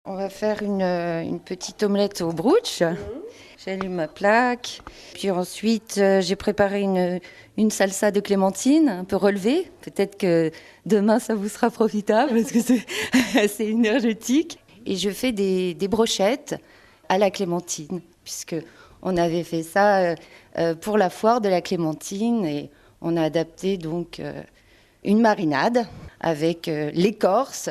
On va faire une petite omelette au brooch. J'allume ma plaque. Puis ensuite, j'ai préparé une salsa de clémentine un peu relevée. Peut-être que demain, ça vous sera profitable parce que c'est assez énergétique. Et je fais des brochettes à la clémentine, puisque on avait fait ça pour la foire de la clémentine et on a adapté donc une marinade avec l'écorce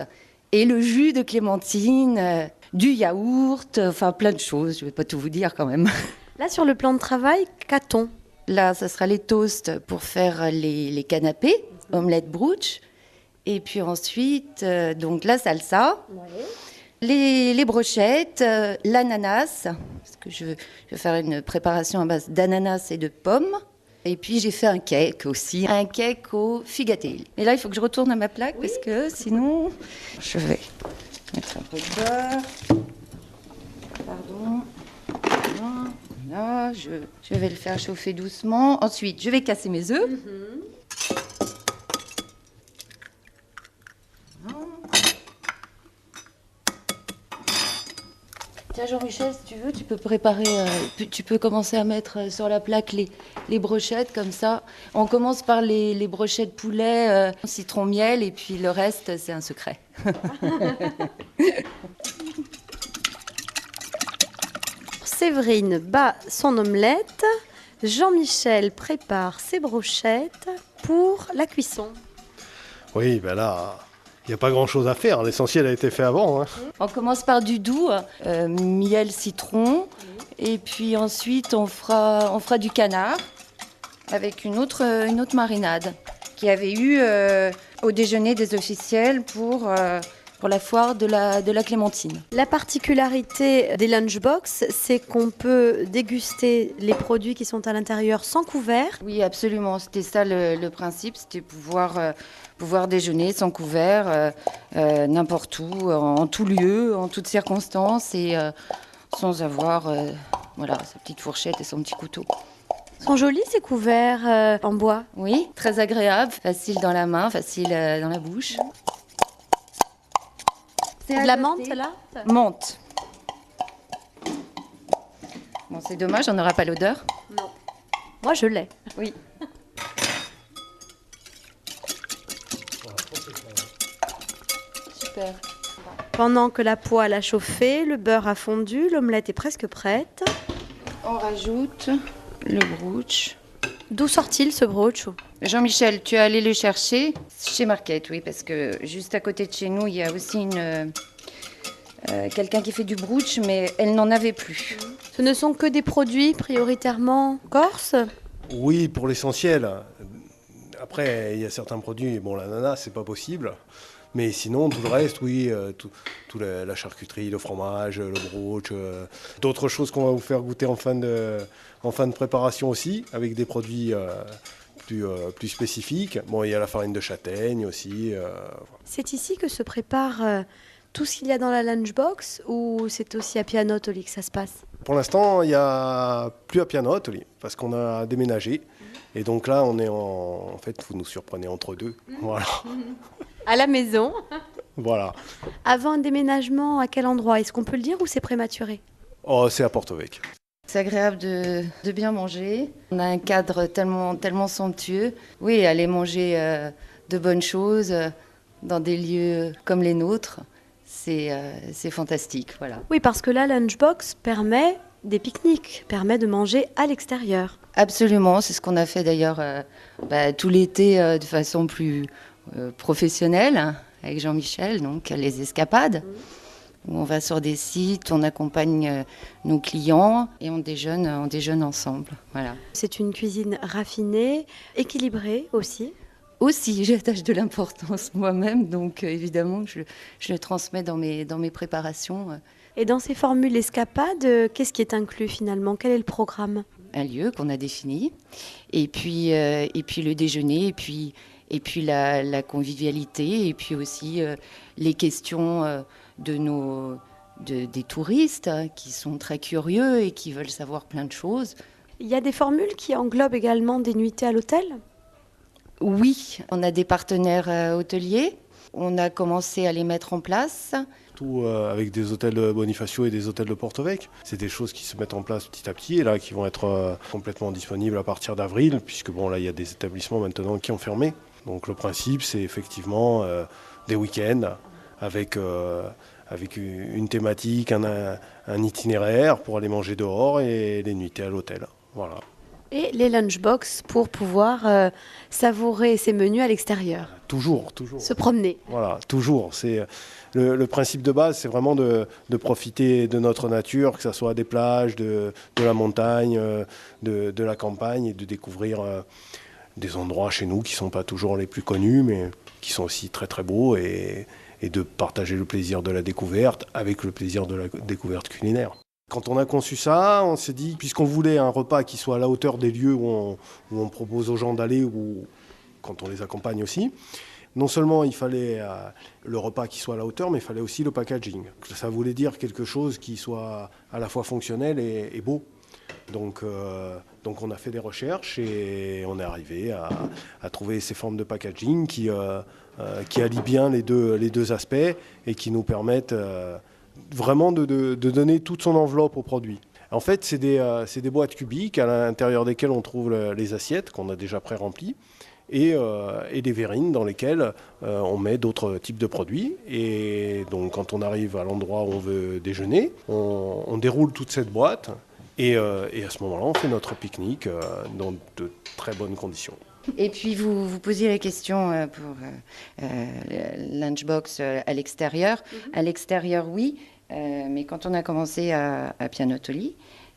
et le jus de clémentine, du yaourt, enfin plein de choses. Je ne vais pas tout vous dire quand même. Là, sur le plan de travail, qu'a-t-on? Là, ça sera les toasts pour faire les canapés, omelette brooch. Et puis ensuite, donc la salsa, les brochettes, l'ananas, parce que je vais faire une préparation à base d'ananas et de pommes. Et puis j'ai fait un cake aussi, un cake au figatelle. Et là, il faut que je retourne à ma plaque parce que sinon, je vais mettre un peu de beurre. Pardon. Voilà, je vais le faire chauffer doucement. Ensuite, je vais casser mes œufs. Tiens Jean-Michel, si tu veux, tu peux préparer, tu peux commencer à mettre sur la plaque les brochettes comme ça. On commence par les brochettes poulet, citron miel et puis le reste c'est un secret. Séverine bat son omelette. Jean-Michel prépare ses brochettes pour la cuisson. Oui, ben là, il n'y a pas grand-chose à faire. L'essentiel a été fait avant. On commence par du doux, miel, citron, et puis ensuite on fera du canard avec une autre marinade qu'il y avait eu au déjeuner des officiels pour la foire de la clémentine. La particularité des lunchbox, c'est qu'on peut déguster les produits qui sont à l'intérieur sans couvert. Oui, absolument. C'était ça le principe, c'était pouvoir déjeuner sans couvert, n'importe où, en tout lieu, en toutes circonstances, et sans avoir sa petite fourchette et son petit couteau. Ils sont jolis ces couverts en bois. Oui, très agréable, facile dans la main, facile dans la bouche. C'est de la menthe là? Menthe. Bon, c'est dommage, on n'aura pas l'odeur. Non. Moi je l'ai. Oui. Super. Pendant que la poêle a chauffé, le beurre a fondu, l'omelette est presque prête. On rajoute le brooch. D'où sort-il ce brooch? Jean-Michel, tu es allé le chercher chez Marquette, oui, parce que juste à côté de chez nous, il y a aussi quelqu'un qui fait du brooch, mais elle n'en avait plus. Ce ne sont que des produits prioritairement corses? Oui, pour l'essentiel. Après, il y a certains produits, bon, l'ananas, c'est pas possible. Mais sinon, tout le reste, oui, la charcuterie, le fromage, le brooch, d'autres choses qu'on va vous faire goûter en fin de préparation aussi, avec des produits plus spécifiques. Bon, il y a la farine de châtaigne aussi. C'est ici que se prépare tout ce qu'il y a dans la lunchbox ou c'est aussi à Pianottoli que ça se passe? Pour l'instant, il n'y a plus à Pianottoli parce qu'on a déménagé. Et donc là, on est en fait, vous nous surprenez entre deux. Voilà. À la maison. Voilà. Avant un déménagement, à quel endroit? Est-ce qu'on peut le dire ou c'est prématuré? Oh, c'est à Porto-Vecchio. C'est agréable de bien manger. On a un cadre tellement somptueux. Oui, aller manger de bonnes choses dans des lieux comme les nôtres, c'est fantastique. Voilà. Oui, parce que la lunchbox permet des pique-niques, permet de manger à l'extérieur. Absolument, c'est ce qu'on a fait d'ailleurs tout l'été de façon plus professionnelle hein, avec Jean-Michel, donc les escapades. Où on va sur des sites, on accompagne nos clients et on déjeune ensemble. Voilà. C'est une cuisine raffinée, équilibrée aussi. Aussi, j'attache de l'importance moi-même, donc évidemment je le transmets dans mes préparations. Et dans ces formules escapades, qu'est-ce qui est inclus finalement? Quel est le programme? Un lieu qu'on a défini, et puis le déjeuner, et puis la convivialité, et puis aussi les questions des touristes hein, qui sont très curieux et qui veulent savoir plein de choses. Il y a des formules qui englobent également des nuitées à l'hôtel? Oui, on a des partenaires hôteliers On a commencé à les mettre en place. Tout avec des hôtels de Bonifacio et des hôtels de Porto-Vecchio. C'est des choses qui se mettent en place petit à petit et là qui vont être complètement disponibles à partir d'avril, puisque bon là il y a des établissements maintenant qui ont fermé. Donc le principe c'est effectivement des week-ends avec une thématique, un itinéraire pour aller manger dehors et les nuitées à l'hôtel. Voilà. Et les lunchbox pour pouvoir savourer ces menus à l'extérieur. Toujours. Se promener. Voilà, toujours. C'est le principe de base, c'est vraiment de profiter de notre nature, que ce soit des plages, de la montagne, de la campagne, et de découvrir des endroits chez nous qui ne sont pas toujours les plus connus, mais qui sont aussi très très beaux, et de partager le plaisir de la découverte avec le plaisir de la découverte culinaire. Quand on a conçu ça, on s'est dit, puisqu'on voulait un repas qui soit à la hauteur des lieux où on propose aux gens d'aller, ou quand on les accompagne aussi, non seulement il fallait le repas qui soit à la hauteur, mais il fallait aussi le packaging. Ça voulait dire quelque chose qui soit à la fois fonctionnel et beau. Donc on a fait des recherches et on est arrivé à trouver ces formes de packaging qui allient bien les deux aspects et qui nous permettent vraiment de donner toute son enveloppe au produit. En fait, c'est des boîtes cubiques à l'intérieur desquelles on trouve les assiettes qu'on a déjà pré-remplies et des verrines dans lesquelles on met d'autres types de produits. Et donc quand on arrive à l'endroit où on veut déjeuner, on déroule toute cette boîte et à ce moment-là, on fait notre pique-nique dans de très bonnes conditions. Et puis vous posiez la question pour lunchbox à l'extérieur. À l'extérieur, oui, mais quand on a commencé à Pianottoli,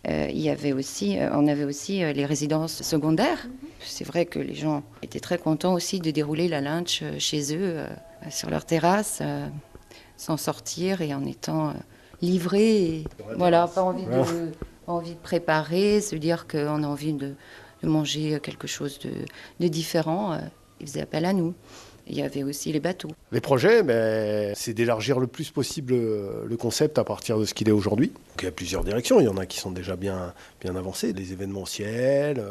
on avait aussi les résidences secondaires. C'est vrai que les gens étaient très contents aussi de dérouler la lunch chez eux, sur leur terrasse, sans sortir et en étant livrés. Et, voilà, pas envie de préparer, se dire qu'on a envie de manger quelque chose de différent. Ils faisaient appel à nous. Il y avait aussi les bateaux. Les projets, c'est d'élargir le plus possible le concept à partir de ce qu'il est aujourd'hui. Donc, il y a plusieurs directions. Il y en a qui sont déjà bien avancées. Les événementiels,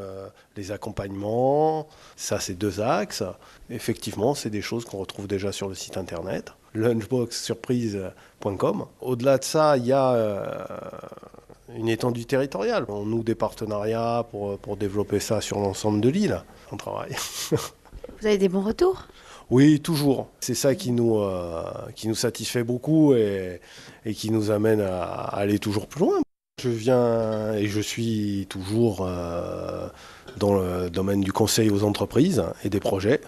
les accompagnements, ça c'est 2 axes. Effectivement, c'est des choses qu'on retrouve déjà sur le site internet, lunchboxsurprise.com. Au-delà de ça, il y a une étendue territoriale. On noue des partenariats pour développer ça sur l'ensemble de l'île. On travaille. Vous avez des bons retours ? Oui, toujours. C'est ça qui nous satisfait beaucoup et qui nous amène à aller toujours plus loin. Je viens et je suis toujours dans le domaine du conseil aux entreprises et des projets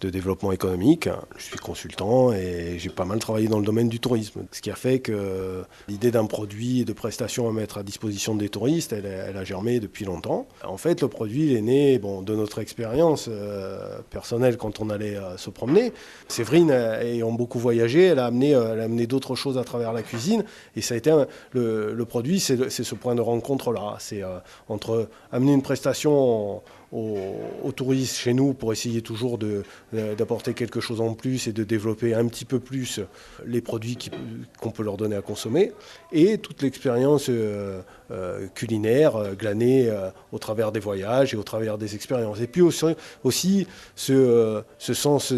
de développement économique. Je suis consultant et j'ai pas mal travaillé dans le domaine du tourisme. Ce qui a fait que l'idée d'un produit et de prestations à mettre à disposition des touristes, elle a germé depuis longtemps. En fait, le produit il est né de notre expérience personnelle quand on allait se promener. Séverine, ayant beaucoup voyagé, elle a amené d'autres choses à travers la cuisine. Et ça a été le produit, c'est ce point de rencontre-là. C'est entre amener une prestation aux touristes chez nous pour essayer toujours d'apporter quelque chose en plus et de développer un petit peu plus les produits qu'on peut leur donner à consommer, et toute l'expérience culinaire glanée au travers des voyages et au travers des expériences. Et puis aussi ce sens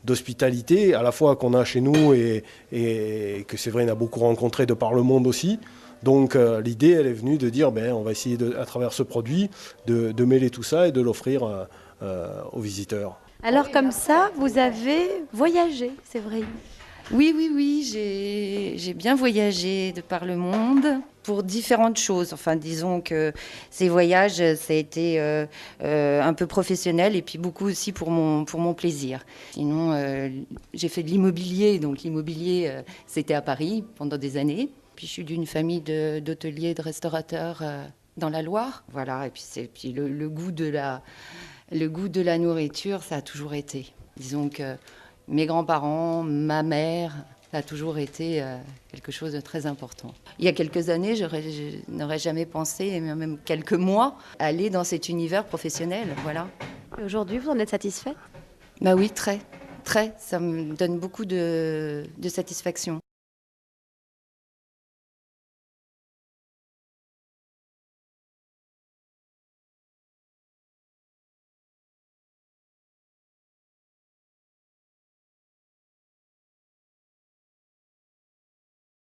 d'hospitalité à la fois qu'on a chez nous et que Séverine a beaucoup rencontré de par le monde aussi. Donc l'idée, elle est venue de dire, on va essayer à travers ce produit de mêler tout ça et de l'offrir aux visiteurs. Alors comme ça, vous avez voyagé, c'est vrai ? Oui, j'ai bien voyagé de par le monde pour différentes choses. Enfin, disons que ces voyages, ça a été un peu professionnel et puis beaucoup aussi pour mon plaisir. Sinon, j'ai fait de l'immobilier. Donc l'immobilier, c'était à Paris pendant des années. Puis je suis d'une famille d'hôteliers, de restaurateurs dans la Loire. Voilà, et puis le goût de la nourriture, ça a toujours été. Disons que mes grands-parents, ma mère, ça a toujours été quelque chose de très important. Il y a quelques années, je n'aurais jamais pensé, même quelques mois, aller dans cet univers professionnel. Voilà. Et aujourd'hui, vous en êtes satisfait ? Oui, très. Ça me donne beaucoup de satisfaction.